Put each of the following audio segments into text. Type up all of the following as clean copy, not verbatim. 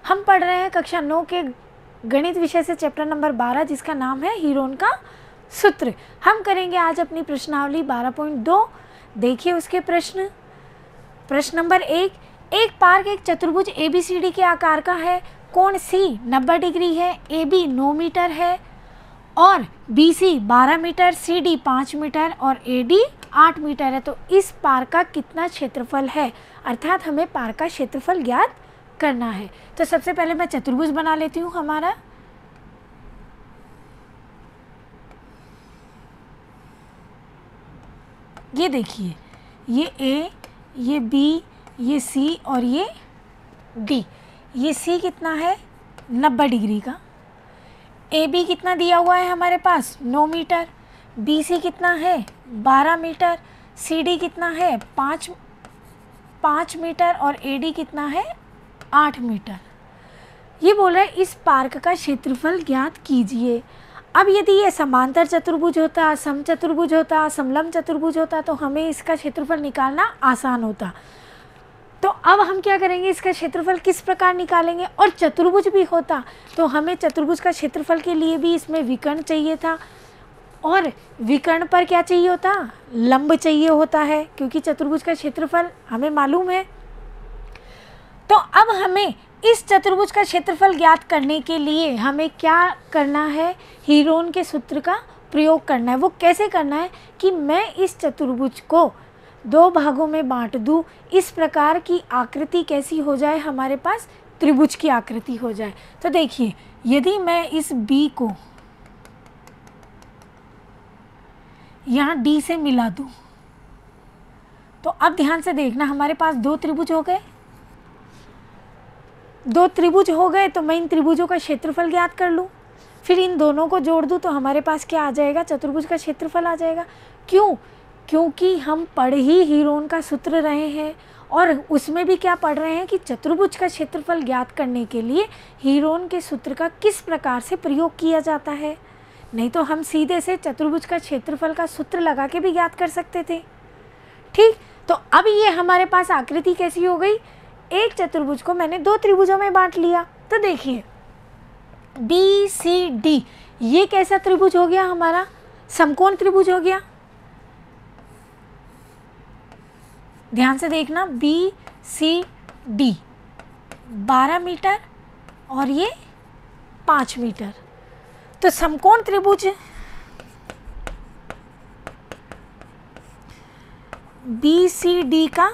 हम पढ़ रहे हैं कक्षा 9 के गणित विषय से चैप्टर नंबर 12 जिसका नाम है हीरोन का सूत्र। हम करेंगे आज अपनी प्रश्नावली 12.2। देखिए उसके प्रश्न नंबर 1। एक पार्क एक चतुर्भुज ABCD के आकार का है। कोण C 90 डिग्री है, AB 9 मीटर है और BC 12 मीटर, CD 5 मीटर और AD 8 मीटर है। तो इस पार्क का कितना क्षेत्रफल है, अर्थात हमें पार्क का क्षेत्रफल ज्ञात करना है। तो सबसे पहले मैं चतुर्भुज बना लेती हूँ हमारा। ये देखिए, ये A, ये B, ये C और ये D। ये C कितना है 90 डिग्री का, AB कितना दिया हुआ है हमारे पास 9 मीटर, BC कितना है 12 मीटर, CD कितना है 5 मीटर और AD कितना है 8 मीटर। ये बोल रहा है इस पार्क का क्षेत्रफल ज्ञात कीजिए। अब यदि ये समांतर चतुर्भुज होता, समचतुर्भुज होता, समलंब चतुर्भुज होता तो हमें इसका क्षेत्रफल निकालना आसान होता। तो अब हम क्या करेंगे, इसका क्षेत्रफल किस प्रकार निकालेंगे। और चतुर्भुज भी होता तो हमें चतुर्भुज का क्षेत्रफल के लिए भी इसमें विकर्ण चाहिए था और विकर्ण पर क्या चाहिए होता, लंब चाहिए होता है, क्योंकि चतुर्भुज का क्षेत्रफल हमें मालूम है। तो अब हमें इस चतुर्भुज का क्षेत्रफल ज्ञात करने के लिए हमें क्या करना है, हीरोन के सूत्र का प्रयोग करना है। वो कैसे करना है कि मैं इस चतुर्भुज को 2 भागों में बांट दूं, इस प्रकार की आकृति कैसी हो जाए, हमारे पास त्रिभुज की आकृति हो जाए। तो देखिए, यदि मैं इस B को यहाँ D से मिला दूं तो अब ध्यान से देखना, हमारे पास 2 त्रिभुज हो गए। 2 त्रिभुज हो गए तो मैं इन त्रिभुजों का क्षेत्रफल ज्ञात कर लूँ, फिर इन दोनों को जोड़ दूँ तो हमारे पास क्या आ जाएगा, चतुर्भुज का क्षेत्रफल आ जाएगा। क्यों? क्योंकि हम पढ़ ही हीरोन का सूत्र रहे हैं और उसमें भी क्या पढ़ रहे हैं कि चतुर्भुज का क्षेत्रफल ज्ञात करने के लिए हीरोन के सूत्र का किस प्रकार से प्रयोग किया जाता है। नहीं तो हम सीधे से चतुर्भुज का क्षेत्रफल का सूत्र लगा के भी ज्ञात कर सकते थे। ठीक, तो अब ये हमारे पास आकृति कैसी हो गई, एक चतुर्भुज को मैंने 2 त्रिभुजों में बांट लिया। तो देखिए BCD ये कैसा त्रिभुज हो गया, हमारा समकोण त्रिभुज हो गया। ध्यान से देखना, BCD 12 मीटर और ये 5 मीटर। तो समकोण त्रिभुज BCD का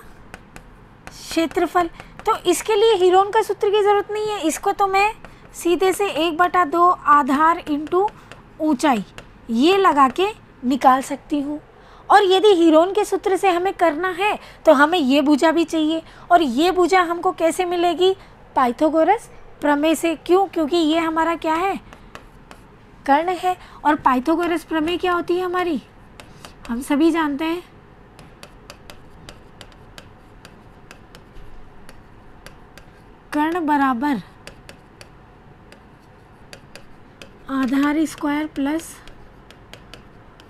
क्षेत्रफल, तो इसके लिए हीरोन का सूत्र की ज़रूरत नहीं है। इसको तो मैं सीधे से 1/2 आधार इंटू ऊंचाई ये लगा के निकाल सकती हूँ। और यदि हीरोन के सूत्र से हमें करना है तो हमें ये भुजा भी चाहिए, और ये भुजा हमको कैसे मिलेगी, पाइथागोरस प्रमेय से। क्यों? क्योंकि ये हमारा क्या है, कर्ण है। और पाइथागोरस प्रमेय क्या होती है हमारी, हम सभी जानते हैं, कर्ण बराबर आधार स्क्वायर प्लस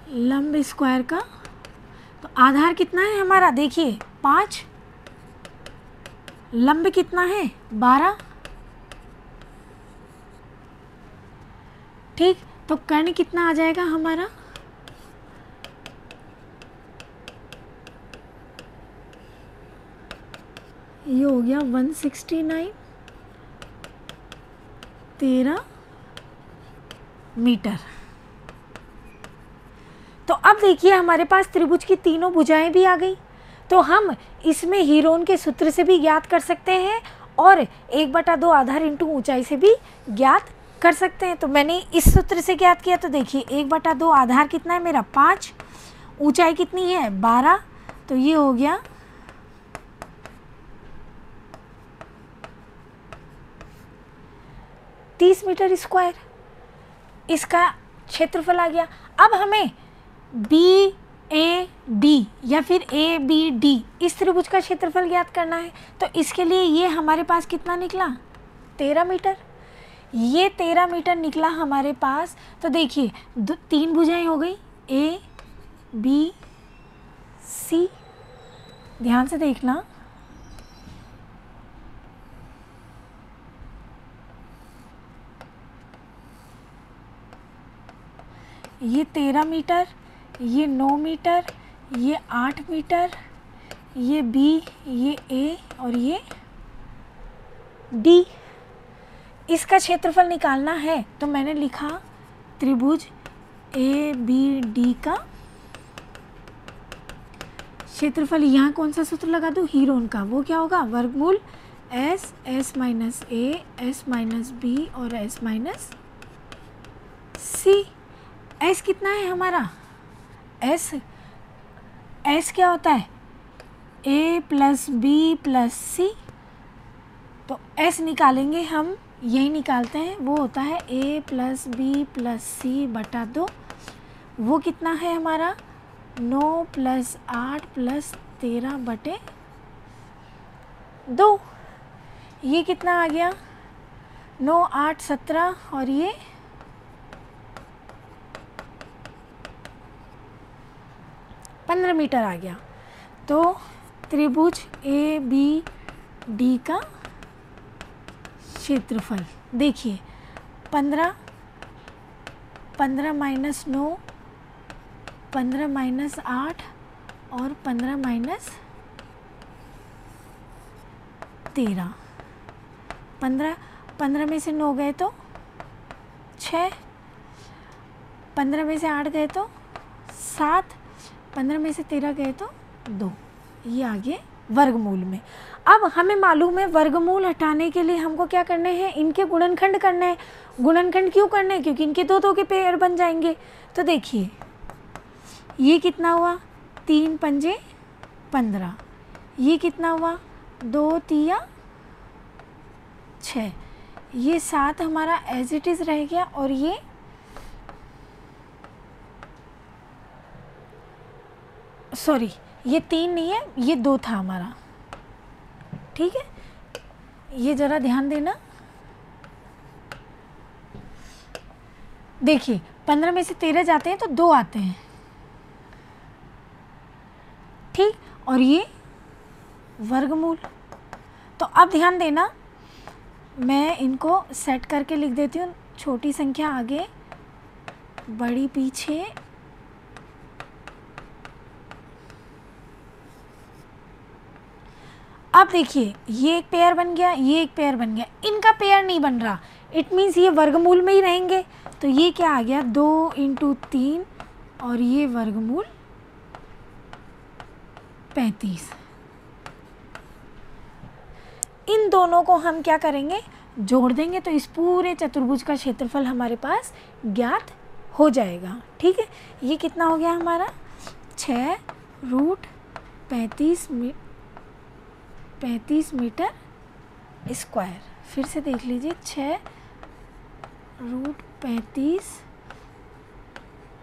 लंब स्क्वायर का। तो आधार कितना है हमारा, देखिए 5, लंब कितना है 12। ठीक, तो कर्ण कितना आ जाएगा हमारा, ये हो गया 169, 13 मीटर। तो अब देखिए हमारे पास त्रिभुज की तीनों भुजाएं भी आ गई। तो हम इसमें हीरोन के सूत्र से भी ज्ञात कर सकते हैं और 1/2 आधार इंटू ऊंचाई से भी ज्ञात कर सकते हैं। तो मैंने इस सूत्र से ज्ञात किया। तो देखिए 1/2 आधार कितना है मेरा 5, ऊंचाई कितनी है 12, तो ये हो गया 30 मीटर स्क्वायर, इसका क्षेत्रफल आ गया। अब हमें BAD या फिर ABD इस त्रिभुज का क्षेत्रफल ज्ञात करना है। तो इसके लिए ये हमारे पास कितना निकला 13 मीटर, ये 13 मीटर निकला हमारे पास। तो देखिए 3 भुजाएं हो गई ABC, ध्यान से देखना ये 13 मीटर, ये 9 मीटर, ये 8 मीटर, ये B, ये A और ये D। इसका क्षेत्रफल निकालना है तो मैंने लिखा त्रिभुज ABD का क्षेत्रफल। यहाँ कौन सा सूत्र लगा दूँ? हीरोन का। वो क्या होगा? वर्गमूल S minus A, S minus B और S माइनस C। S कितना है हमारा? S क्या होता है? A plus B plus C। तो S निकालेंगे हम, यही निकालते हैं, वो होता है A plus B plus C बटा 2। वो कितना है हमारा? 9 प्लस 8 प्लस 13 बटे 2। ये कितना आ गया? 9 8 17 और ये 15 मीटर आ गया। तो त्रिभुज ABD का क्षेत्रफल देखिए 15 माइनस 9, 15 माइनस 8 और 15 माइनस 13। 15 में से 9 गए तो 6, 15 में से 8 गए तो 7, 15 में से 13 गए तो 2। ये आ गए वर्गमूल में। अब हमें मालूम है वर्गमूल हटाने के लिए हमको क्या करने हैं? इनके गुणनखंड करने हैं। गुणनखंड क्यों करने हैं? क्योंकि इनके 2 के पेयर बन जाएंगे। तो देखिए ये कितना हुआ? 3 पंजे 15। ये कितना हुआ? 2 तिया 6। ये 7 हमारा एज इट इज़ रह गया और ये सॉरी ये 3 नहीं है, ये 2 था हमारा। ठीक है, ये ज़रा ध्यान देना। देखिए 15 में से 13 जाते हैं तो 2 आते हैं। ठीक, और ये वर्गमूल। तो अब ध्यान देना, मैं इनको सेट करके लिख देती हूँ। छोटी संख्या आगे, बड़ी पीछे। अब देखिए ये एक पेयर बन गया, ये एक पेयर बन गया। इनका पेयर नहीं बन रहा, इट मीन्स ये वर्गमूल में ही रहेंगे। तो ये क्या आ गया? 2 × 3 और ये वर्गमूल 35। इन दोनों को हम क्या करेंगे? जोड़ देंगे तो इस पूरे चतुर्भुज का क्षेत्रफल हमारे पास ज्ञात हो जाएगा। ठीक है, ये कितना हो गया हमारा? 6√35 मीटर स्क्वायर। फिर से देख लीजिए, 6√35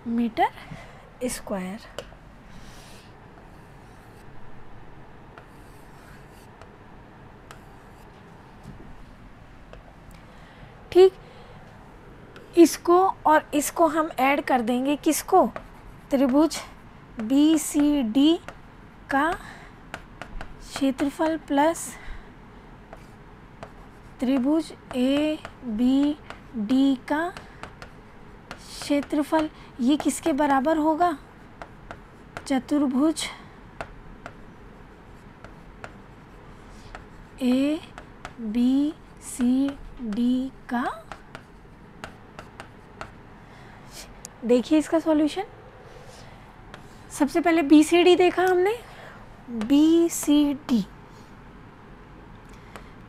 मीटर स्क्वायर। ठीक, इसको और इसको हम ऐड कर देंगे। किसको? त्रिभुज BCD का क्षेत्रफल प्लस त्रिभुज ABD का क्षेत्रफल। ये किसके बराबर होगा? चतुर्भुज ABCD का। देखिए इसका सॉल्यूशन। सबसे पहले BCD देखा हमने। BCD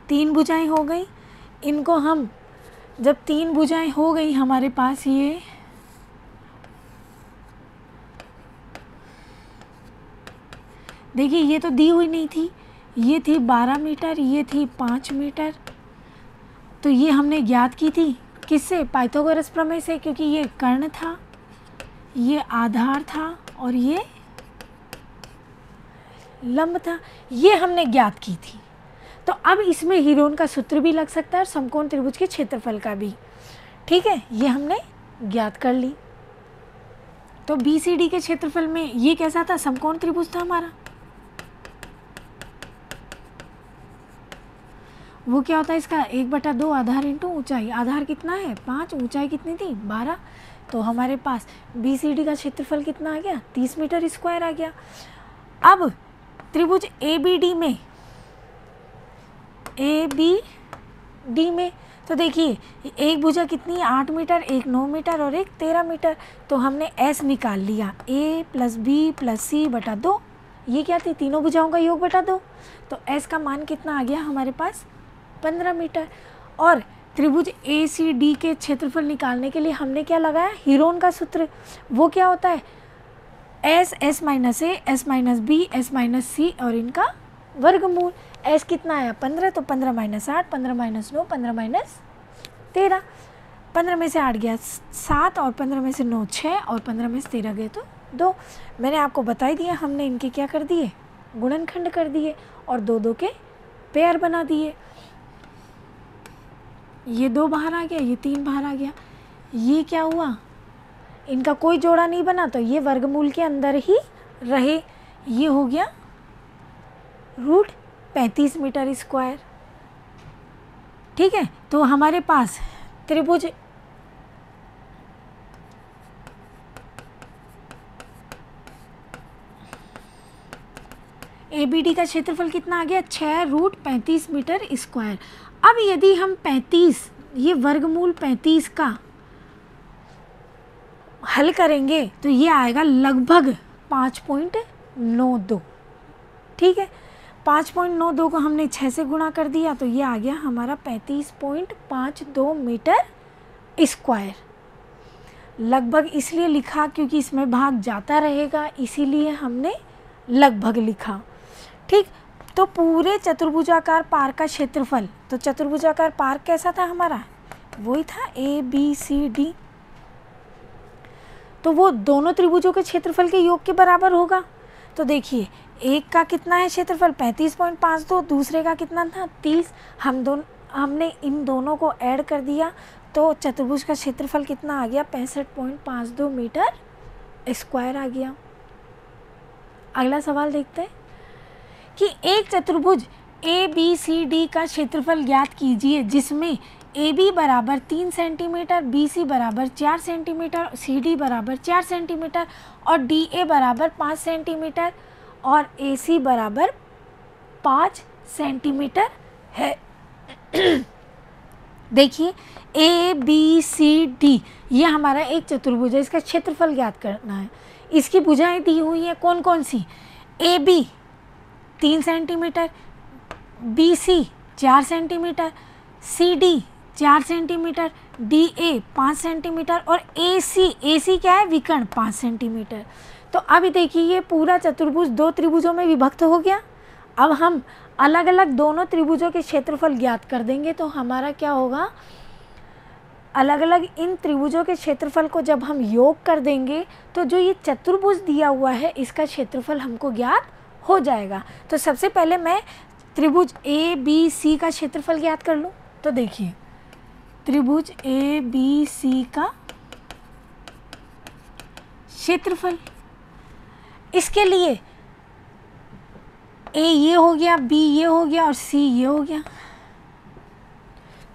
3 भुजाएं हो गई। इनको हम जब 3 भुजाएं हो गई हमारे पास, ये देखिए ये तो दी हुई नहीं थी, ये थी 12 मीटर, ये थी 5 मीटर। तो ये हमने ज्ञात की थी किससे? पाइथागोरस प्रमेय से, क्योंकि ये कर्ण था, ये आधार था और ये लंब था। ये हमने ज्ञात की थी। तो अब इसमें हीरोन का सूत्र भी लग सकता है और समकोण त्रिभुज के क्षेत्रफल का भी। ठीक है, ये हमने ज्ञात कर ली। तो BCD के क्षेत्रफल में ये कैसा था? समकोण त्रिभुज था हमारा। वो क्या होता है इसका 1/2 आधार इंटू ऊंचाई। आधार कितना है 5, ऊंचाई कितनी थी 12। तो हमारे पास BCD का क्षेत्रफल कितना आ गया 30 मीटर स्क्वायर आ गया। अब त्रिभुज ABD में तो देखिए एक भुजा कितनी है 8 मीटर, एक 9 मीटर और एक 13 मीटर। तो हमने S निकाल लिया A + B + C बटा 2। ये क्या थी तीनों भुजाओं का योग बटा 2। तो S का मान कितना आ गया हमारे पास 15 मीटर। और त्रिभुज ACD के क्षेत्रफल निकालने के लिए हमने क्या लगाया हीरोन का सूत्र। वो क्या होता है S - A, S - B, S - C और इनका वर्गमूल। S कितना आया 15, तो 15 - 8, 15 - 9, 15 - 13। 15 में से 8 गया 7 और 15 में से 9 6 और 15 में से 13 गए तो 2। मैंने आपको बता ही दिया हमने इनके क्या कर दिए गुणनखंड कर दिए और 2 के पेयर बना दिए। ये 2 बाहर आ गया, ये 3 बाहर आ गया। ये क्या हुआ इनका कोई जोड़ा नहीं बना तो ये वर्गमूल के अंदर ही रहे। ये हो गया √35 मीटर स्क्वायर। ठीक है, तो हमारे पास त्रिभुज ABD का क्षेत्रफल कितना आ गया 6√35 मीटर स्क्वायर। अब यदि हम 35 ये वर्गमूल 35 का हल करेंगे तो ये आएगा लगभग 5.92। ठीक है, 5.92 को हमने 6 से गुणा कर दिया तो ये आ गया हमारा 35.52 मीटर स्क्वायर। लगभग इसलिए लिखा क्योंकि इसमें भाग जाता रहेगा, इसीलिए हमने लगभग लिखा। ठीक, तो पूरे चतुर्भुजाकार पार्क का क्षेत्रफल, तो चतुर्भुजाकार पार्क कैसा था हमारा वही था ABCD। तो वो दोनों त्रिभुजों के क्षेत्रफल के योग के बराबर होगा। तो देखिए एक का कितना है क्षेत्रफल 35.52, दूसरे का कितना था 30। हमने इन दोनों को ऐड कर दिया तो चतुर्भुज का क्षेत्रफल कितना आ गया 65.52 मीटर स्क्वायर आ गया। अगला सवाल देखते हैं कि एक चतुर्भुज ABCD का क्षेत्रफल ज्ञात कीजिए जिसमें AB बराबर 3 सेंटीमीटर, BC बराबर 4 सेंटीमीटर, CD बराबर 4 सेंटीमीटर और DA बराबर 5 सेंटीमीटर और AC बराबर 5 सेंटीमीटर है। देखिए ABCD ये हमारा एक चतुर्भुज है, इसका क्षेत्रफल ज्ञात करना है। इसकी भुजाएं दी हुई हैं कौन कौन सी AB 3 centimetre, BC 4 centimetre, CD 4 centimetre, DA 5 centimetre और AC क्या है विकर्ण 5 सेंटीमीटर। तो अब देखिए ये पूरा चतुर्भुज 2 त्रिभुजों में विभक्त हो गया। अब हम अलग अलग दोनों त्रिभुजों के क्षेत्रफल ज्ञात कर देंगे तो हमारा क्या होगा अलग अलग इन त्रिभुजों के क्षेत्रफल को जब हम योग कर देंगे तो जो ये चतुर्भुज दिया हुआ है इसका क्षेत्रफल हमको ज्ञात हो जाएगा। तो सबसे पहले मैं त्रिभुज ABC का क्षेत्रफल ज्ञात कर लूँ। तो देखिए त्रिभुज ABC का क्षेत्रफल, इसके लिए A ये हो गया, B ये हो गया और C ये हो गया।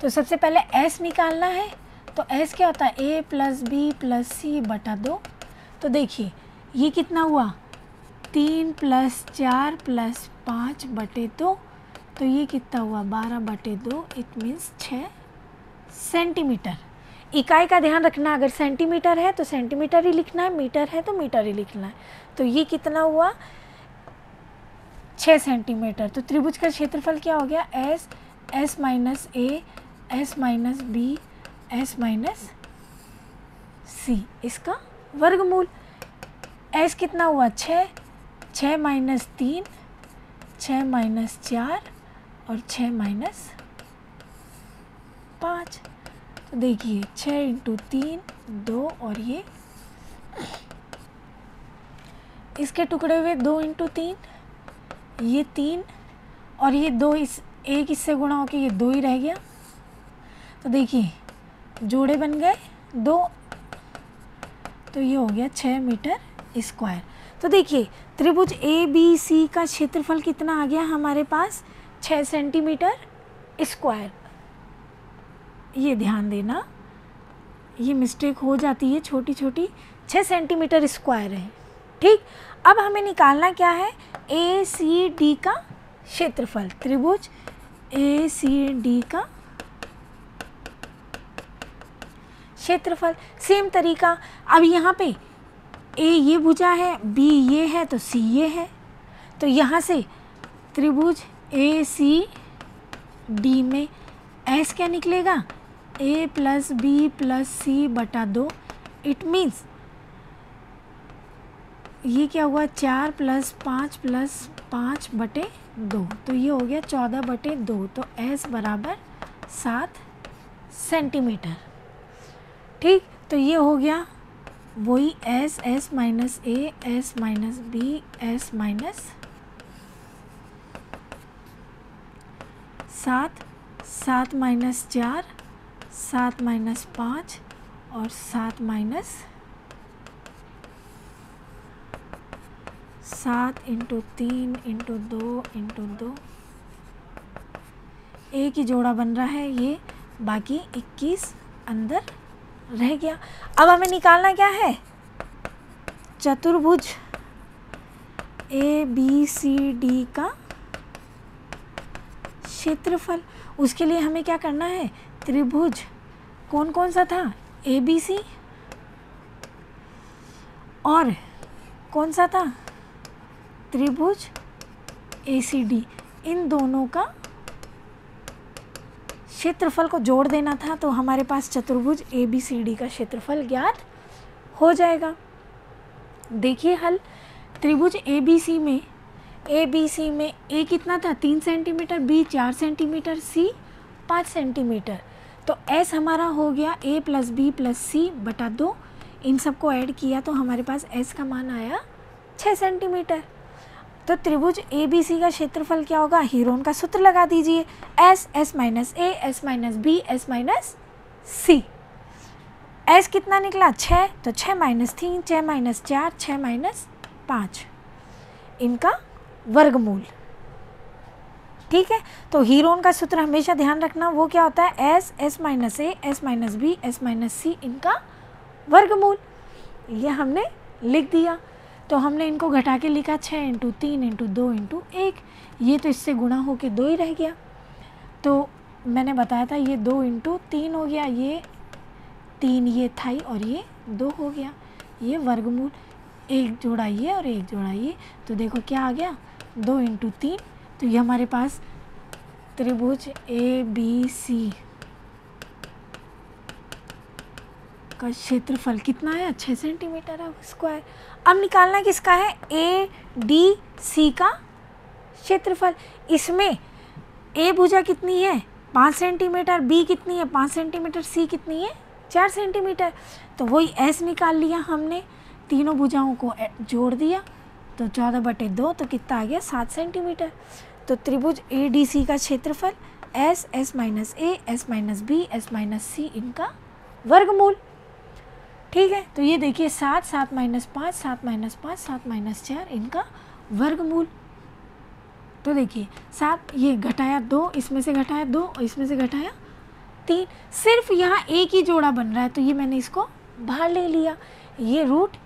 तो सबसे पहले S निकालना है। तो S क्या होता है A + B + C बटा 2। तो देखिए ये कितना हुआ 3 + 4 + 5 बटे 2। तो ये कितना हुआ 12/2, इट मीन्स 6 सेंटीमीटर। इकाई का ध्यान रखना, अगर सेंटीमीटर है तो सेंटीमीटर ही लिखना है, मीटर है तो मीटर ही लिखना है। तो ये कितना हुआ 6 सेंटीमीटर। तो त्रिभुज का क्षेत्रफल क्या हो गया S - A, S - B, S - C, इसका वर्गमूल। S कितना हुआ 6, 6 - 3, 6 - 4 और 6 - 5। तो देखिए 6 × 3 2 और ये इसके टुकड़े हुए 2 × 3 ये 3 और ये 2 इस एक इससे गुणा होके ये 2 ही रह गया। तो देखिए जोड़े बन गए 2, तो ये हो गया 6 मीटर स्क्वायर। तो देखिए त्रिभुज ABC का क्षेत्रफल कितना आ गया हमारे पास 6 सेंटीमीटर स्क्वायर। ये ध्यान देना, ये मिस्टेक हो जाती है छोटी छोटी। 6 सेंटीमीटर स्क्वायर है। ठीक, अब हमें निकालना क्या है, ए सी डी का क्षेत्रफल। त्रिभुज ए सी डी का क्षेत्रफल। सेम तरीका, अब यहाँ पे ए ये भुजा है, बी ये है, तो सी ये है। तो यहाँ से त्रिभुज ए सी डी में एस क्या निकलेगा, ए प्लस बी प्लस सी बटा 2। इट मीन्स ये क्या हुआ, 4 + 5 + 5 बटे 2, तो ये हो गया 14 बटे 2। तो एस बराबर 7 सेंटीमीटर। ठीक, तो ये हो गया वही S, S minus A, S minus B, S minus 7, 7 minus 4, 7 minus 5 और 7 माइनस 7 × 3 × 2 × 2। एक ही जोड़ा बन रहा है ये, बाकी 21 अंदर रह गया। अब हमें निकालना क्या है, चतुर्भुज ए बी सी डी का क्षेत्रफल। उसके लिए हमें क्या करना है, त्रिभुज कौन कौन सा था, ए बी सी, और कौन सा था, त्रिभुज ए सी डी। इन दोनों का क्षेत्रफल को जोड़ देना था, तो हमारे पास चतुर्भुज ए बी सी डी का क्षेत्रफल ज्ञात हो जाएगा। देखिए हल, त्रिभुज ए बी सी में ए कितना था, 3 सेंटीमीटर, बी 4 सेंटीमीटर, सी 5 सेंटीमीटर। तो एस हमारा हो गया ए प्लस बी प्लस सी बटा 2। इन सबको ऐड किया तो हमारे पास एस का मान आया 6 सेंटीमीटर। तो त्रिभुज ए बी सी का क्षेत्रफल क्या होगा, हीरोन का सूत्र लगा दीजिए, S, S minus A, S minus B, S minus C. S कितना निकला, 6, तो 6 माइनस 3, 6 माइनस 4, 6 माइनस 5, इनका वर्गमूल। ठीक है, तो हीरोन का सूत्र हमेशा ध्यान रखना, वो क्या होता है, S, S minus A, S minus B, S minus C, इनका वर्गमूल। ये हमने लिख दिया। तो हमने इनको घटा के लिखा 6 × 3 × 2 × 1। ये तो इससे गुणा होके 2 ही रह गया। तो मैंने बताया था ये 2 × 3 हो गया, ये 3 ये था ही, और ये 2 हो गया। ये वर्गमूल, एक जोड़ा ये और एक जोड़ा ये, तो देखो क्या आ गया, 2 × 3। तो ये हमारे पास त्रिभुज ए बी सी का क्षेत्रफल कितना है, 6 सेंटीमीटर स्क्वायर। अब निकालना किसका है, ए डी सी का क्षेत्रफल। इसमें ए भुजा कितनी है, 5 सेंटीमीटर, बी कितनी है, 5 सेंटीमीटर, सी कितनी है, 4 सेंटीमीटर। तो वही एस निकाल लिया हमने, तीनों भुजाओं को जोड़ दिया, तो 14 बटे 2, तो कितना आ गया, 7 सेंटीमीटर। तो त्रिभुज ए डी सी का क्षेत्रफल S, S minus A, S minus B, S minus C, इनका वर्गमूल। ठीक है, तो ये देखिए 7, 7 माइनस 5, 7 माइनस 5, 7 माइनस 4, इनका वर्गमूल। तो देखिए 7, ये घटाया 2, इसमें से घटाया 2, और इसमें से घटाया 3, सिर्फ यहाँ एक ही जोड़ा बन रहा है, तो ये मैंने इसको बाहर ले लिया, ये रूट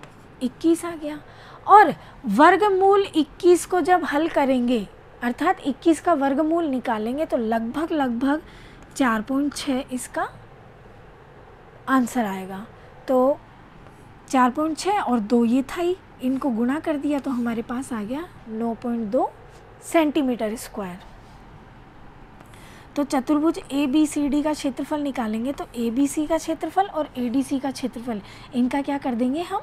21 आ गया। और वर्गमूल 21 को जब हल करेंगे, अर्थात 21 का वर्गमूल निकालेंगे, तो लगभग 4.6 इसका आंसर आएगा। तो 4.6 और 2 ये था ही, इनको गुणा कर दिया तो हमारे पास आ गया 9.2 सेंटीमीटर स्क्वायर। तो चतुर्भुज ए बी सी डी का क्षेत्रफल निकालेंगे, तो ए बी सी का क्षेत्रफल और ए डी सी का क्षेत्रफल, इनका क्या कर देंगे, हम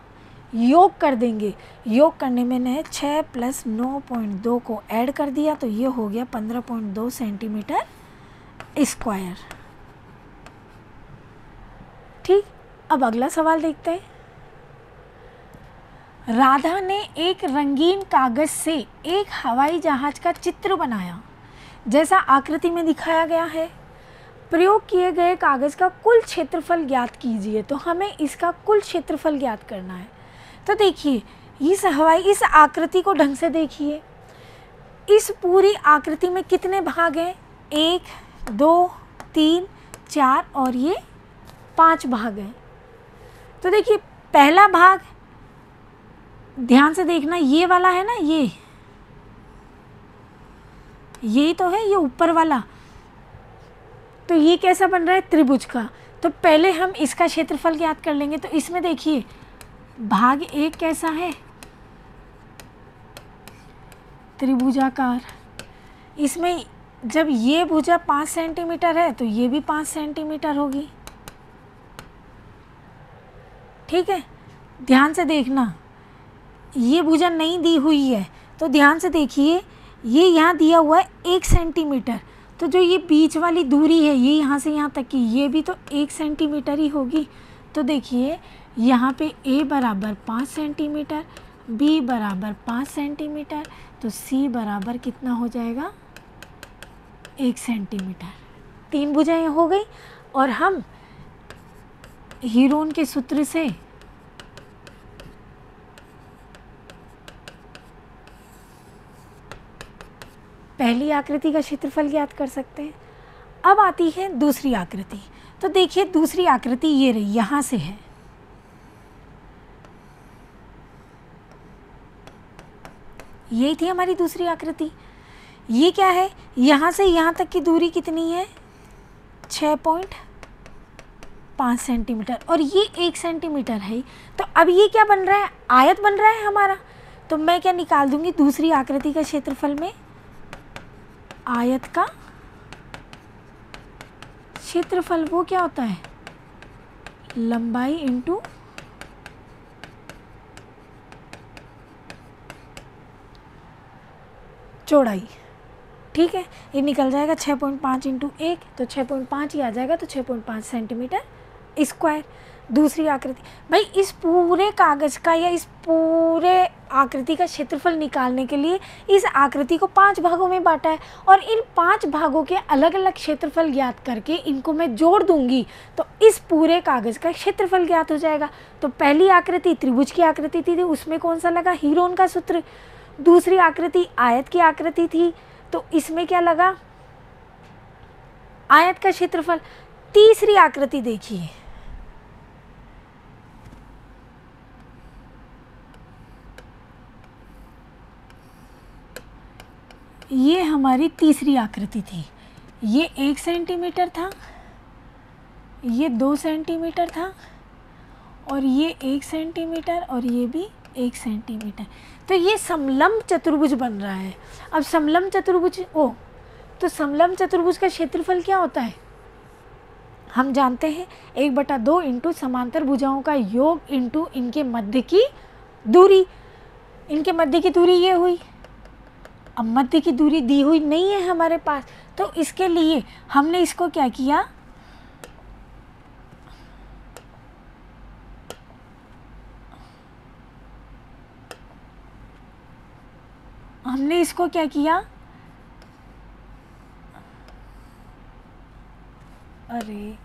योग कर देंगे। योग करने में ने 6 + 9.2 को ऐड कर दिया, तो ये हो गया 15.2 सेंटीमीटर स्क्वायर। ठीक, अब अगला सवाल देखते हैं। राधा ने एक रंगीन कागज से एक हवाई जहाज का चित्र बनाया, जैसा आकृति में दिखाया गया है। प्रयोग किए गए कागज का कुल क्षेत्रफल ज्ञात कीजिए। तो हमें इसका कुल क्षेत्रफल ज्ञात करना है। तो देखिए इस आकृति को ढंग से देखिए। इस पूरी आकृति में कितने भाग हैं, 1 2, 3, 4 और ये 5 भाग हैं। तो देखिए पहला भाग ध्यान से देखना, ये वाला है ना, ये तो है, ये ऊपर वाला, तो ये कैसा बन रहा है, त्रिभुज का। तो पहले हम इसका क्षेत्रफल ज्ञात कर लेंगे। तो इसमें देखिए भाग 1 कैसा है, त्रिभुजाकार। इसमें जब ये भुजा 5 सेंटीमीटर है तो ये भी 5 सेंटीमीटर होगी। ठीक है, ध्यान से देखना, ये भुजा नहीं दी हुई है, तो ध्यान से देखिए, ये यहाँ दिया हुआ है 1 सेंटीमीटर, तो जो ये बीच वाली दूरी है, ये यहाँ से यहाँ तक की, ये भी तो 1 सेंटीमीटर ही होगी। तो देखिए यहाँ पे a बराबर 5 सेंटीमीटर, b बराबर 5 सेंटीमीटर, तो c बराबर कितना हो जाएगा, 1 सेंटीमीटर। 3 भुजाएं हो गई। और हम हीरोन के सूत्र से पहली आकृति का क्षेत्रफल ज्ञात कर सकते हैं। अब आती है दूसरी आकृति। तो देखिए दूसरी आकृति ये रही, यहाँ से है, ये थी हमारी दूसरी आकृति। ये क्या है, यहाँ से यहाँ तक की दूरी कितनी है, 6.5 सेंटीमीटर, और ये 1 सेंटीमीटर है। तो अब ये क्या बन रहा है, आयत बन रहा है हमारा। तो मैं क्या निकाल दूंगी, दूसरी आकृति का क्षेत्रफल में आयत का क्षेत्रफल, वो क्या होता है, लंबाई इंटू चौड़ाई। ठीक है, ये निकल जाएगा 6.5 इंटू 1, तो 6.5 ही आ जाएगा, तो 6.5 सेंटीमीटर स्क्वायर। दूसरी आकृति, भाई इस पूरे कागज़ का या इस पूरे आकृति का क्षेत्रफल निकालने के लिए इस आकृति को 5 भागों में बांटा है, और इन 5 भागों के अलग अलग क्षेत्रफल ज्ञात करके इनको मैं जोड़ दूंगी तो इस पूरे कागज़ का क्षेत्रफल ज्ञात हो जाएगा। तो पहली आकृति त्रिभुज की आकृति थी, उसमें कौन सा लगा, हीरोन का सूत्र। दूसरी आकृति आयत की आकृति थी, तो इसमें क्या लगा, आयत का क्षेत्रफल। तीसरी आकृति देखिए, ये हमारी तीसरी आकृति थी। ये 1 सेंटीमीटर था, ये 2 सेंटीमीटर था, और ये 1 सेंटीमीटर, और ये भी 1 सेंटीमीटर। तो ये समलंब चतुर्भुज बन रहा है। अब समलंब चतुर्भुज, तो समलंब चतुर्भुज का क्षेत्रफल क्या होता है, हम जानते हैं 1/2 इंटू समांतर भुजाओं का योग इंटू इनके मध्य की दूरी। इनके मध्य की दूरी ये हुई। अब मध्य की दूरी दी हुई नहीं है हमारे पास, तो इसके लिए हमने इसको क्या किया, हमने इसको क्या किया, अरे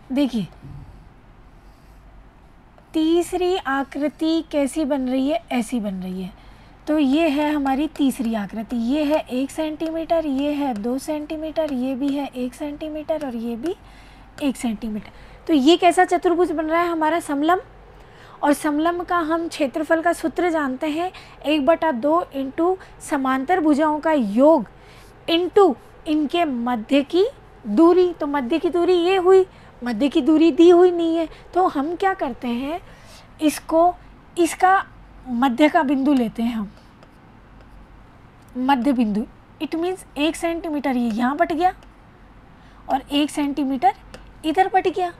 देखिए तीसरी आकृति कैसी बन रही है, ऐसी बन रही है। तो ये है हमारी तीसरी आकृति, ये है 1 सेंटीमीटर, ये है 2 सेंटीमीटर, ये भी है 1 सेंटीमीटर, और ये भी 1 सेंटीमीटर। तो ये कैसा चतुर्भुज बन रहा है, हमारा समलंब। और समलंब का हम क्षेत्रफल का सूत्र जानते हैं, 1/2 इंटू समांतर भुजाओं का योग इंटू इनके मध्य की दूरी। तो मध्य की दूरी ये हुई, मध्य की दूरी दी हुई नहीं है, तो हम क्या करते हैं, इसको, इसका मध्य का बिंदु लेते हैं हम, मध्य बिंदु। इट मीन्स 1 सेंटीमीटर ये यहाँ बट गया और 1 सेंटीमीटर इधर बट गया।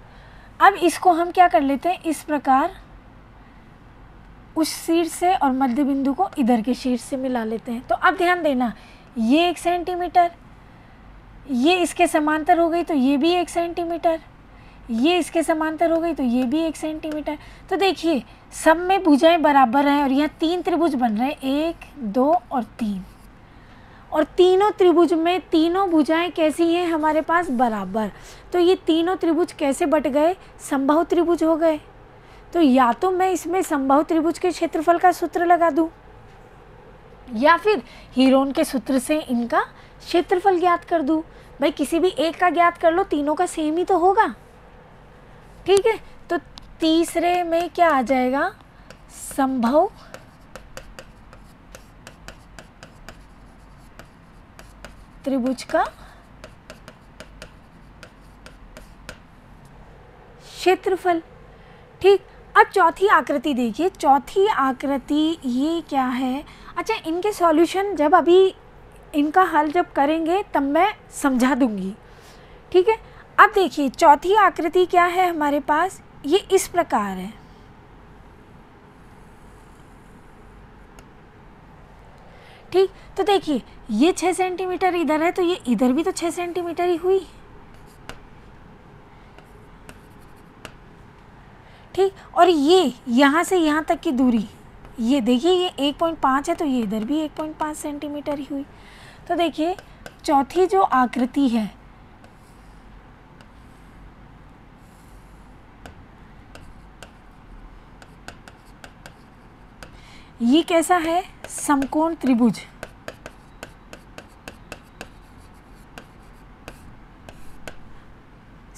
अब इसको हम क्या कर लेते हैं, इस प्रकार उस शीर्ष से और मध्य बिंदु को इधर के शीर्ष से मिला लेते हैं। तो अब ध्यान देना, ये 1 सेंटीमीटर, ये इसके समांतर हो गई तो ये भी 1 सेंटीमीटर, ये इसके समांतर हो गई तो ये भी 1 सेंटीमीटर। तो देखिए सब में भुजाएं बराबर हैं और यहाँ 3 त्रिभुज बन रहे हैं, 1, 2 और 3। और तीनों त्रिभुज में तीनों भुजाएं कैसी हैं हमारे पास, बराबर। तो ये तीनों त्रिभुज कैसे बट गए, समबाहु त्रिभुज हो गए। तो या तो मैं इसमें समबाहु त्रिभुज के क्षेत्रफल का सूत्र लगा दूं या फिर हीरोन के सूत्र से इनका क्षेत्रफल ज्ञात कर दूं। भाई किसी भी एक का ज्ञात कर लो, तीनों का सेम ही तो होगा, ठीक है। तो तीसरे में क्या आ जाएगा, समबाहु त्रिभुज का क्षेत्रफल, ठीक। अब चौथी आकृति देखिए, चौथी आकृति ये क्या है। अच्छा, इनके सॉल्यूशन जब अभी इनका हल जब करेंगे तब मैं समझा दूंगी, ठीक है। अब देखिए चौथी आकृति क्या है हमारे पास, ये इस प्रकार है, ठीक। तो देखिए ये 6 सेंटीमीटर इधर है, तो ये इधर भी तो 6 सेंटीमीटर ही हुई, ठीक। और ये यहाँ से यहाँ तक की दूरी, ये देखिए ये 1.5 है, तो ये इधर भी 1.5 सेंटीमीटर ही हुई। तो देखिए चौथी जो आकृति है, ये कैसा है, समकोण त्रिभुज।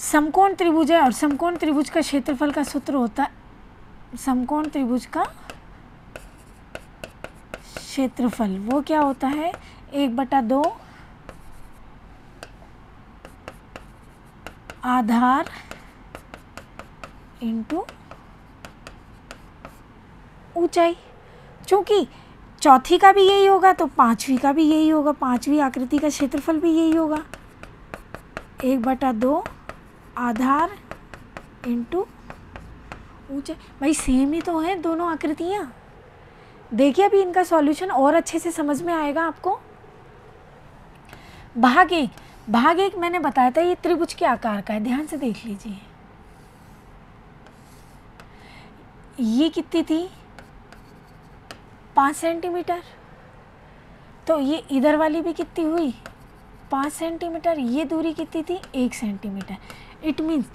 समकोण त्रिभुज है और समकोण त्रिभुज का क्षेत्रफल का सूत्र होता है, समकोण त्रिभुज का क्षेत्रफल वो क्या होता है, 1/2 आधार इंटू ऊंचाई। चूंकि चौथी का भी यही होगा तो पांचवी का भी यही होगा, पांचवी आकृति का क्षेत्रफल भी यही होगा, 1/2 आधार इंटू ऊंचाई। भाई सेम ही तो है दोनों आकृतियाँ। देखिए अभी इनका सॉल्यूशन और अच्छे से समझ में आएगा आपको। भाग एक मैंने बताया था ये त्रिभुज के आकार का है, ध्यान से देख लीजिए। ये कितनी थी, 5 सेंटीमीटर, तो ये इधर वाली भी कितनी हुई, 5 सेंटीमीटर। ये दूरी कितनी थी, 1 सेंटीमीटर। इट मीन्स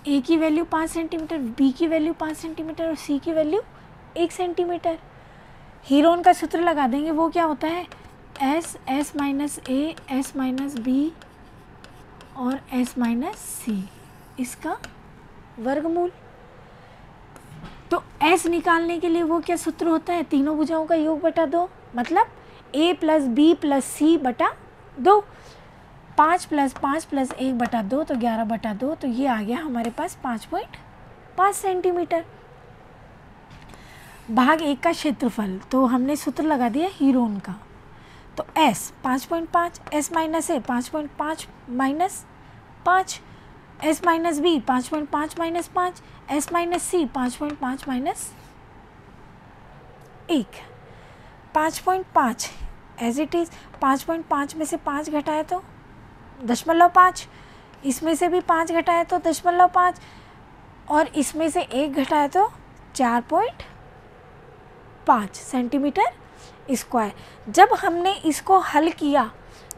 ए की वैल्यू 5 सेंटीमीटर, बी की वैल्यू 5 सेंटीमीटर और सी की वैल्यू 1 सेंटीमीटर। हीरोन का सूत्र लगा देंगे, वो क्या होता है, S minus A, S minus B और एस माइनस सी, इसका वर्गमूल। तो एस निकालने के लिए वो क्या सूत्र होता है, तीनों भुजाओं का योग बटा 2, मतलब ए प्लस बी प्लस सी बटा 2। 5 + 5 + 1/2 तो 11/2, तो ये आ गया हमारे पास 5.5 सेंटीमीटर। भाग एक का क्षेत्रफल, तो हमने सूत्र लगा दिया हीरोन का, तो S 5.5, S minus A 5.5 minus 5, S minus B 5.5 minus 5, S minus C 5.5 minus 1। 5.5 as it is, 5.5 में से 5 घटाए तो 0.5, इसमें से भी 5 घटाए तो 0.5 और इसमें से 1 घटाए तो 4.5 सेंटीमीटर स्क्वायर। जब हमने इसको हल किया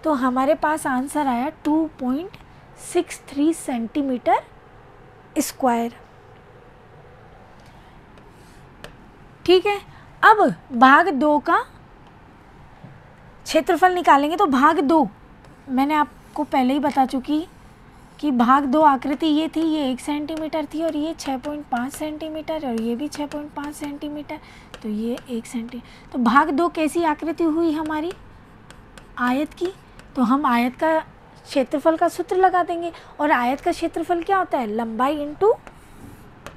तो हमारे पास आंसर आया 2.63 सेंटीमीटर स्क्वायर, ठीक है। अब भाग 2 का क्षेत्रफल निकालेंगे। तो भाग 2 मैंने आपको पहले ही बता चुकी कि भाग 2 आकृति ये थी, ये 1 सेंटीमीटर थी और ये 6.5 सेंटीमीटर और ये भी 6.5 सेंटीमीटर, तो ये 1 सेंटीमीटर। तो भाग 2 कैसी आकृति हुई हमारी, आयत की। तो हम आयत का क्षेत्रफल का सूत्र लगा देंगे और आयत का क्षेत्रफल क्या होता है, लंबाई इंटू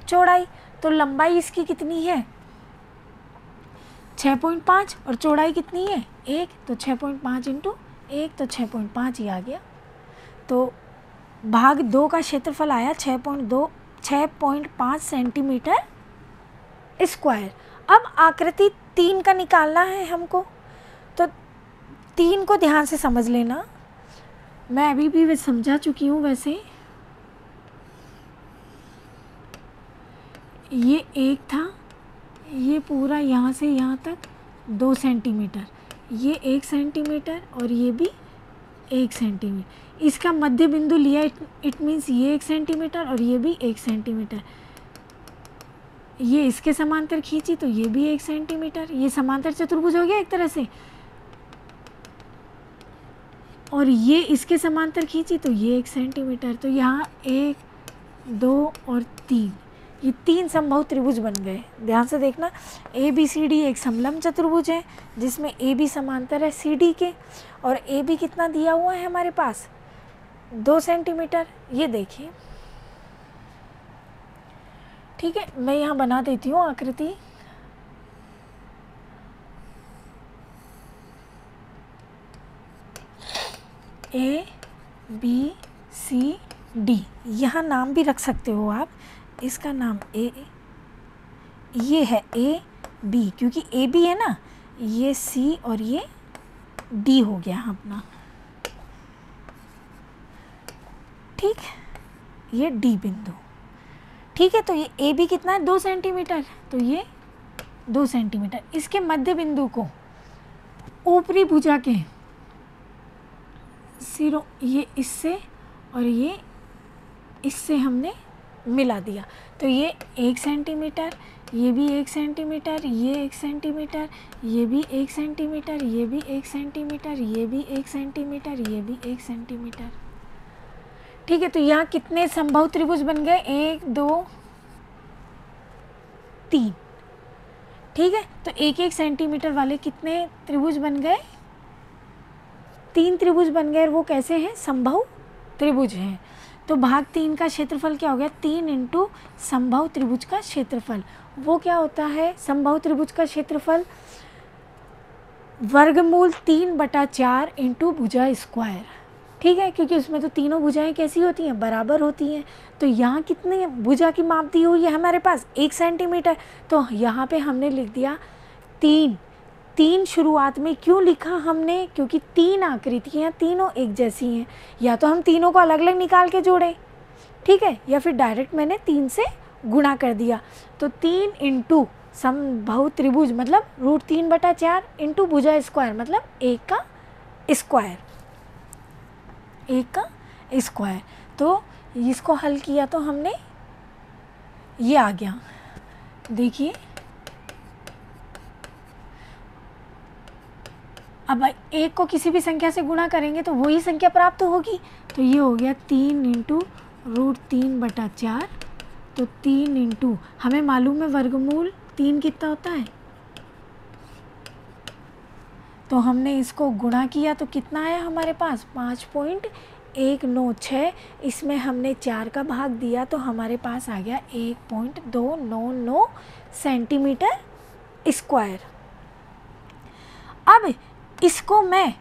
चौड़ाई। तो लंबाई इसकी कितनी है, 6.5 और चौड़ाई कितनी है 1, तो 6.5 इंटू 1 तो 6.5 ही आ गया। तो भाग 2 का क्षेत्रफल आया 6.5 सेंटीमीटर स्क्वायर। अब आकृति 3 का निकालना है हमको, तो 3 को ध्यान से समझ लेना, मैं अभी भी समझा चुकी हूँ। वैसे ये 1 था, ये पूरा यहाँ से यहाँ तक 2 सेंटीमीटर, ये 1 सेंटीमीटर और ये भी 1 सेंटीमीटर। इसका मध्य बिंदु लिया, इट मीन्स ये 1 सेंटीमीटर और ये भी 1 सेंटीमीटर। ये इसके समांतर खींची तो ये भी 1 सेंटीमीटर। ये समांतर चतुर्भुज हो गया एक तरह से। और ये इसके समांतर खींची तो ये 1 सेंटीमीटर। तो यहाँ 1, 2 और 3, ये 3 समबाहु त्रिभुज बन गए। ध्यान से देखना, ए बी सी डी एक समलंब चतुर्भुज है जिसमें ए बी समांतर है सी डी के, और ए बी कितना दिया हुआ है हमारे पास 2 सेंटीमीटर। ये देखिए, ठीक है, मैं यहाँ बना देती हूँ आकृति। ए बी सी डी, यहाँ नाम भी रख सकते हो आप। इसका नाम ए, ये है ए बी, क्योंकि ए बी है ना, ये सी और ये डी हो गया अपना, ठीक, ये डी बिंदु, ठीक है। तो ये ए बी कितना है 2 सेंटीमीटर, तो ये 2 सेंटीमीटर। इसके मध्य बिंदु को ऊपरी भुजा के सिरों, ये इससे और ये इससे हमने मिला दिया, तो ये 1 सेंटीमीटर, ये भी 1 सेंटीमीटर, ये 1 सेंटीमीटर, ये भी 1 सेंटीमीटर, ये भी 1 सेंटीमीटर, ये भी 1 सेंटीमीटर, ये भी 1 सेंटीमीटर, ठीक है। तो यहाँ कितने समबाहु त्रिभुज बन गए? 1, 2, 3, ठीक है। तो 1-1 सेंटीमीटर वाले कितने त्रिभुज बन गए? 3 त्रिभुज बन गए। और वो कैसे हैं? समबाहु त्रिभुज हैं। तो भाग 3 का क्षेत्रफल क्या हो गया? 3 इंटू समबाहु त्रिभुज का क्षेत्रफल। वो क्या होता है समबाहु त्रिभुज का क्षेत्रफल? वर्गमूल 3/4 इंटू भुजा स्क्वायर, ठीक है, क्योंकि उसमें तो तीनों भुजाएं कैसी होती हैं? बराबर होती हैं। तो यहाँ कितने भुजा की माप दी हुई है हमारे पास? 1 सेंटीमीटर। तो यहाँ पे हमने लिख दिया 3 शुरुआत में क्यों लिखा हमने? क्योंकि 3 आकृतियाँ तीनों एक जैसी हैं। या तो हम तीनों को अलग अलग निकाल के जोड़ें, ठीक है, या फिर डायरेक्ट मैंने 3 से गुणा कर दिया। तो 3 इंटू समबाहु त्रिभुज मतलब √3/4 इंटू भुजा स्क्वायर मतलब 1 का स्क्वायर, 1 का स्क्वायर। तो इसको हल किया तो हमने ये आ गया, देखिए। अब 1 को किसी भी संख्या से गुणा करेंगे तो वही संख्या प्राप्त होगी। तो ये हो गया 3 इंटू √3/4। तो 3 इंटू, हमें मालूम है वर्गमूल 3 कितना होता है, तो हमने इसको गुणा किया तो कितना आया हमारे पास? 5.196। इसमें हमने 4 का भाग दिया तो हमारे पास आ गया 1.299 सेंटीमीटर स्क्वायर। अब इसको मैं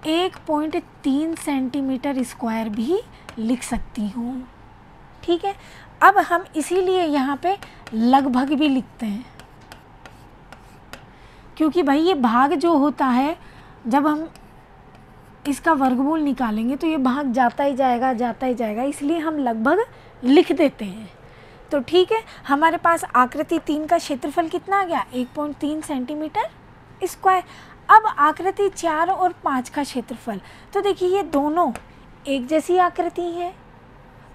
1.3 सेंटीमीटर स्क्वायर भी लिख सकती हूँ, ठीक है। अब हम इसीलिए यहाँ पे लगभग भी लिखते हैं, क्योंकि भाई ये भाग जो होता है, जब हम इसका वर्गमूल निकालेंगे तो ये भाग जाता ही जाएगा, जाता ही जाएगा, इसलिए हम लगभग लिख देते हैं। तो ठीक है, हमारे पास आकृति 3 का क्षेत्रफल कितना आ गया? 1.3 सेंटीमीटर स्क्वायर। अब आकृति 4 और 5 का क्षेत्रफल, तो देखिए ये दोनों एक जैसी आकृति है,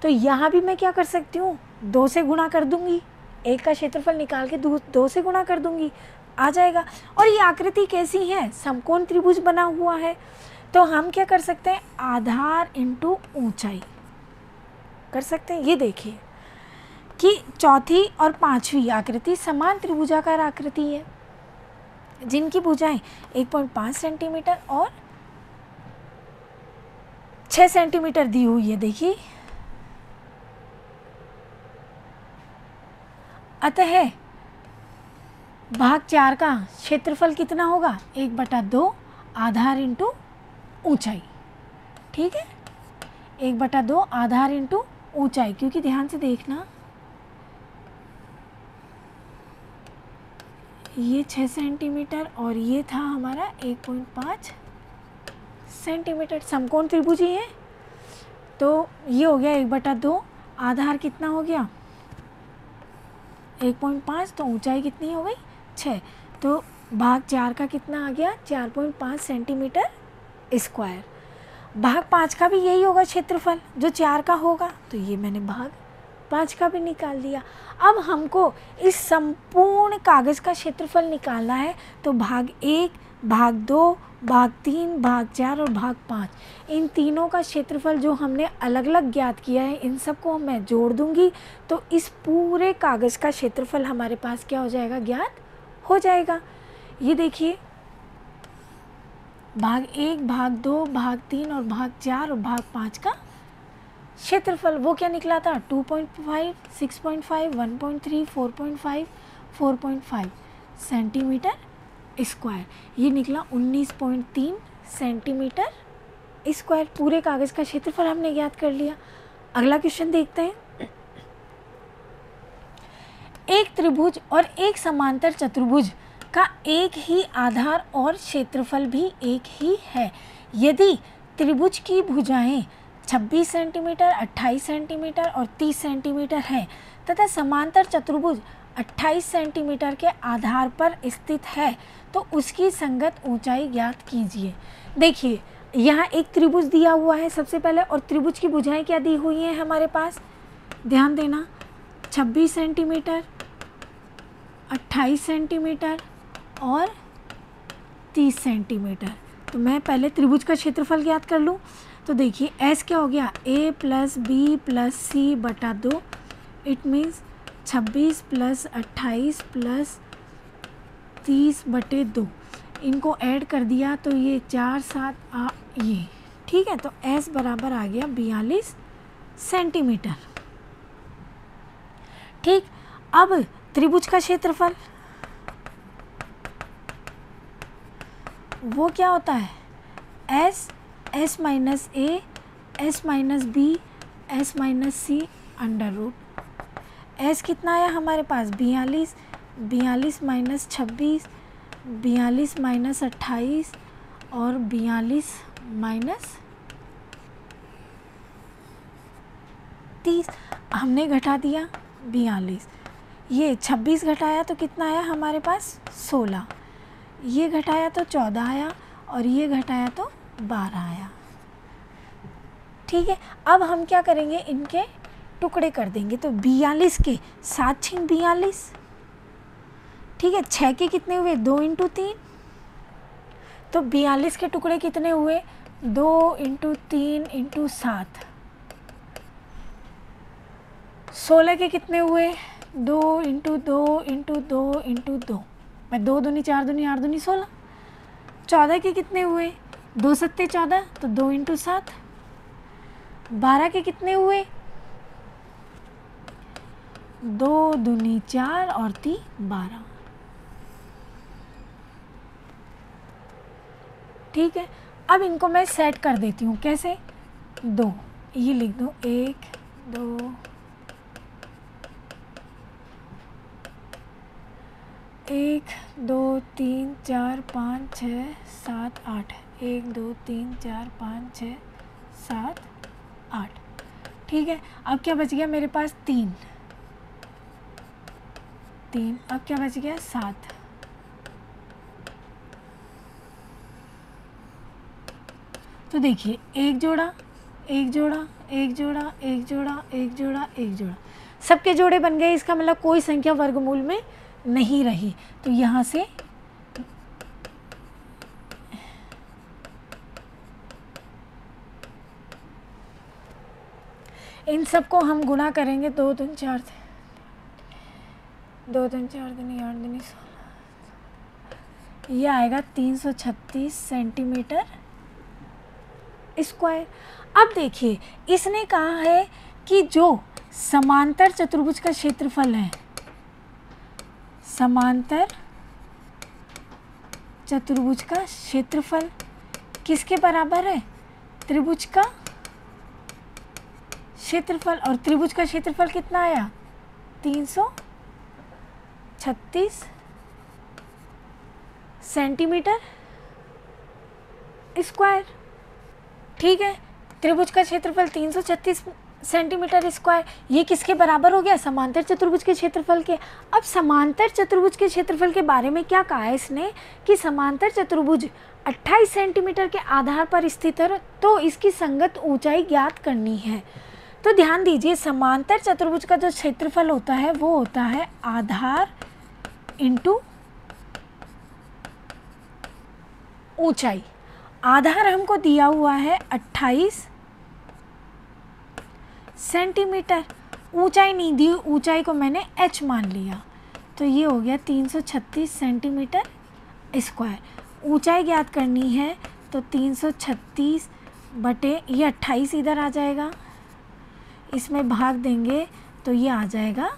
तो यहाँ भी मैं क्या कर सकती हूँ? 2 से गुणा कर दूंगी, 1 का क्षेत्रफल निकाल के 2 से गुणा कर दूंगी, आ जाएगा। और ये आकृति कैसी है? समकोण त्रिभुज बना हुआ है। तो हम क्या कर सकते हैं? आधार इंटू ऊंचाई कर सकते हैं। ये देखिए कि चौथी और 5वीं आकृति समान त्रिभुजाकार आकृति है, जिनकी भुजाएं 1.5 सेंटीमीटर और 6 सेंटीमीटर दी हुई है। देखिए, अतः भाग 4 का क्षेत्रफल कितना होगा? 1/2 आधार इंटू ऊंचाई, ठीक है, 1/2 आधार इंटू ऊंचाई। क्योंकि ध्यान से देखना, ये 6 सेंटीमीटर और ये था हमारा 1.5 सेंटीमीटर, समकोण त्रिभुज ही है। तो ये हो गया 1/2, आधार कितना हो गया? 1.5, तो ऊंचाई कितनी हो गई? 6। तो भाग 4 का कितना आ गया, 4.5 सेंटीमीटर स्क्वायर। भाग 5 का भी यही होगा क्षेत्रफल जो 4 का होगा, तो ये मैंने भाग 5 का भी निकाल दिया। अब हमको इस संपूर्ण कागज़ का क्षेत्रफल निकालना है, तो भाग 1, भाग 2, भाग 3, भाग 4 और भाग 5, इन तीनों का क्षेत्रफल जो हमने अलग अलग ज्ञात किया है, इन सबको मैं जोड़ दूंगी, तो इस पूरे कागज़ का क्षेत्रफल हमारे पास क्या हो जाएगा, ज्ञात हो जाएगा। ये देखिए, भाग 1, भाग 2, भाग 3 और भाग 4 और भाग 5 का क्षेत्रफल वो क्या निकला था, 2.5, 6.5, 1.3, 4.5, 4.5 सेंटीमीटर स्क्वायर। ये निकला 19.3 सेंटीमीटर स्क्वायर। पूरे कागज़ का क्षेत्रफल हमने ज्ञात कर लिया। अगला क्वेश्चन देखते हैं। एक त्रिभुज और एक समांतर चतुर्भुज का एक ही आधार और क्षेत्रफल भी एक ही है। यदि त्रिभुज की भुजाएं 26 सेंटीमीटर, 28 सेंटीमीटर और 30 सेंटीमीटर हैं तथा समांतर चतुर्भुज 28 सेंटीमीटर के आधार पर स्थित है, तो उसकी संगत ऊंचाई ज्ञात कीजिए। देखिए, यहाँ एक त्रिभुज दिया हुआ है सबसे पहले, और त्रिभुज की भुजाएं क्या दी हुई हैं हमारे पास, ध्यान देना, 26 सेंटीमीटर, 28 सेंटीमीटर और 30 सेंटीमीटर। तो मैं पहले त्रिभुज का क्षेत्रफल ज्ञात कर लूँ। तो देखिए, एस क्या हो गया, ए प्लस बी प्लस सी बटा 2, इट मीन्स 26 प्लस 28 प्लस 30 बटे 2, इनको ऐड कर दिया तो ये 4, 7 ये ठीक है। तो एस बराबर आ गया 42 सेंटीमीटर। ठीक, अब त्रिभुज का क्षेत्रफल वो क्या होता है, S, S minus A, S minus B, S minus C under root. S कितना आया हमारे पास, 42, 42 माइनस 26, 42 माइनस 28 और 42 माइनस 30, हमने घटा दिया 42। ये 26 घटाया तो कितना आया हमारे पास, 16, ये घटाया तो 14 आया और ये घटाया तो 12 आया। ठीक है, अब हम क्या करेंगे, इनके टुकड़े कर देंगे। तो 42 के 7 छीन 42, ठीक है। 6 के कितने हुए, 2 इंटू 3, तो 42 के टुकड़े कितने हुए, 2 इंटू 3 इंटू 7। 16 के कितने हुए, 2 इंटू 2 इंटू 2 इंटू 2, मैं 2 दूनी 4 दूनी 8 दूनी 16। 14 के कितने हुए, 2 सत्ते 14, तो 2 इंटू 7। 12 के कितने हुए, 2 दूनी 4 और 3 12। ठीक है, अब इनको मैं सेट कर देती हूँ, कैसे, 2, ये लिख दो, 1 2 1 2 3 4 5 6 7 8, 1 2 3 4 5 6 7 8। ठीक है, अब क्या बच गया मेरे पास, 3, अब क्या बच गया, 7। तो देखिए, एक जोड़ा, एक जोड़ा, एक जोड़ा, एक जोड़ा, एक जोड़ा, एक जोड़ा, सबके जोड़े बन गए। इसका मतलब कोई संख्या वर्गमूल में नहीं रही। तो यहाँ से इन सबको हम गुणा करेंगे, 2 3 4 से, 2 3 4 दूनी 8 दूनी 16, ये आएगा 336 सेंटीमीटर स्क्वायर। अब देखिए, इसने कहा है कि जो समांतर चतुर्भुज का क्षेत्रफल है, समांतर चतुर्भुज का क्षेत्रफल किसके बराबर है, त्रिभुज का क्षेत्रफल। और त्रिभुज का क्षेत्रफल कितना आया, 336 सेंटीमीटर स्क्वायर। ठीक है, त्रिभुज का क्षेत्रफल 336 सेंटीमीटर स्क्वायर। ये किसके बराबर हो गया? समांतर चतुर्भुज के क्षेत्रफल के। अब समांतर चतुर्भुज के क्षेत्रफल के बारे में क्या कहा है इसने कि समांतर चतुर्भुज 28 सेंटीमीटर के आधार पर स्थित है, तो इसकी संगत ऊंचाई ज्ञात करनी है। तो ध्यान दीजिए, समांतर चतुर्भुज का जो क्षेत्रफल होता है वो होता है आधार इंटू ऊंचाई। आधार हमको दिया हुआ है 28 सेंटीमीटर, ऊंचाई नहीं दी, ऊंचाई को मैंने h मान लिया, तो ये हो गया 336 सेंटीमीटर स्क्वायर। ऊंचाई ज्ञात करनी है तो 336 बटे ये 28 इधर आ जाएगा, इसमें भाग देंगे तो ये आ जाएगा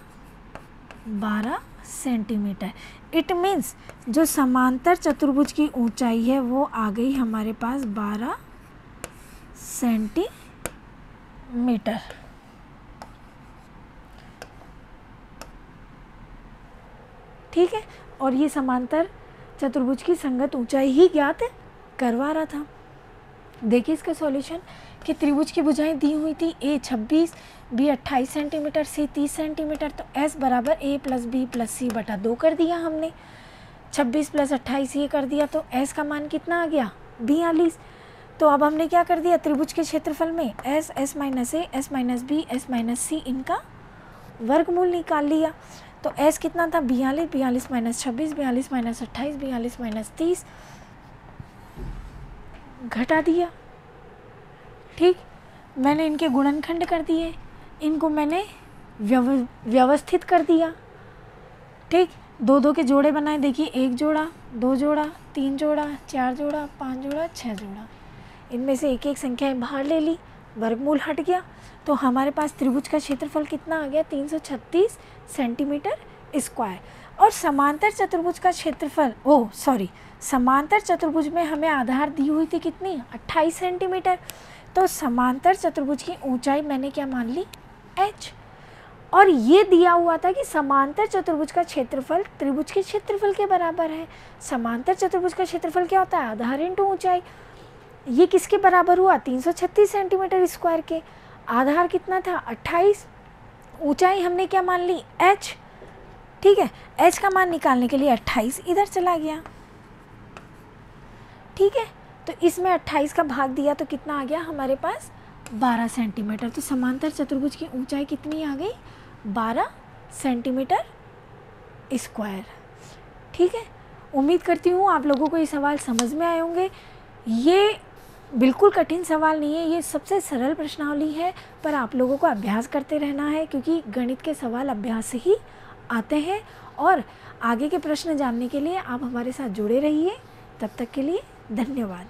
12 सेंटीमीटर। इट मीन्स जो समांतर चतुर्भुज की ऊंचाई है वो आ गई हमारे पास 12 सेंटीमीटर। ठीक है, और ये समांतर चतुर्भुज की संगत ऊंचाई ही ज्ञात करवा रहा था। देखिए इसका सॉल्यूशन कि त्रिभुज की भुजाएं दी हुई थी, ए 26, बी 28 सेंटीमीटर, सी 30 सेंटीमीटर, तो एस बराबर ए प्लस बी प्लस सी बटा 2 कर दिया हमने। 26 प्लस 28 ये कर दिया, तो एस का मान कितना आ गया? 42। तो अब हमने क्या कर दिया, त्रिभुज के क्षेत्रफल में S, S minus A, S minus B, S minus C, इनका वर्गमूल निकाल लिया। तो एस कितना था? 42, 42 माइनस 26, 42 माइनस 28, 42 माइनस 30, घटा दिया। ठीक, मैंने इनके गुणनखंड कर दिए, इनको मैंने व्यवस्थित कर दिया। ठीक, 2 के जोड़े बनाए, देखिए 1 जोड़ा, 2 जोड़ा, 3 जोड़ा, 4 जोड़ा, 5 जोड़ा, 6 जोड़ा, इनमें से एक एक संख्याएं बाहर ले ली, वर्गमूल हट गया, तो हमारे पास त्रिभुज का क्षेत्रफल कितना आ गया? 336 सेंटीमीटर स्क्वायर। और समांतर चतुर्भुज का क्षेत्रफल, समांतर चतुर्भुज में हमें आधार दी हुई थी कितनी? 28 सेंटीमीटर। तो समांतर चतुर्भुज की ऊंचाई मैंने क्या मान ली? h। और ये दिया हुआ था कि समांतर चतुर्भुज का क्षेत्रफल त्रिभुज के क्षेत्रफल के बराबर है। समांतर चतुर्भुज का क्षेत्रफल क्या होता है? आधार इंटू ऊंचाई। ये किसके बराबर हुआ? 336 सेंटीमीटर स्क्वायर के। आधार कितना था? 28। ऊंचाई हमने क्या मान ली? h। ठीक है, h का मान निकालने के लिए 28 इधर चला गया। ठीक है, तो इसमें 28 का भाग दिया तो कितना आ गया हमारे पास? 12 सेंटीमीटर। तो समांतर चतुर्भुज की ऊंचाई कितनी आ गई? 12 सेंटीमीटर स्क्वायर। ठीक है, उम्मीद करती हूँ आप लोगों को ये सवाल समझ में आए होंगे। ये बिल्कुल कठिन सवाल नहीं है, ये सबसे सरल प्रश्नावली है, पर आप लोगों को अभ्यास करते रहना है, क्योंकि गणित के सवाल अभ्यास से ही आते हैं। और आगे के प्रश्न जानने के लिए आप हमारे साथ जुड़े रहिए। तब तक के लिए धन्यवाद।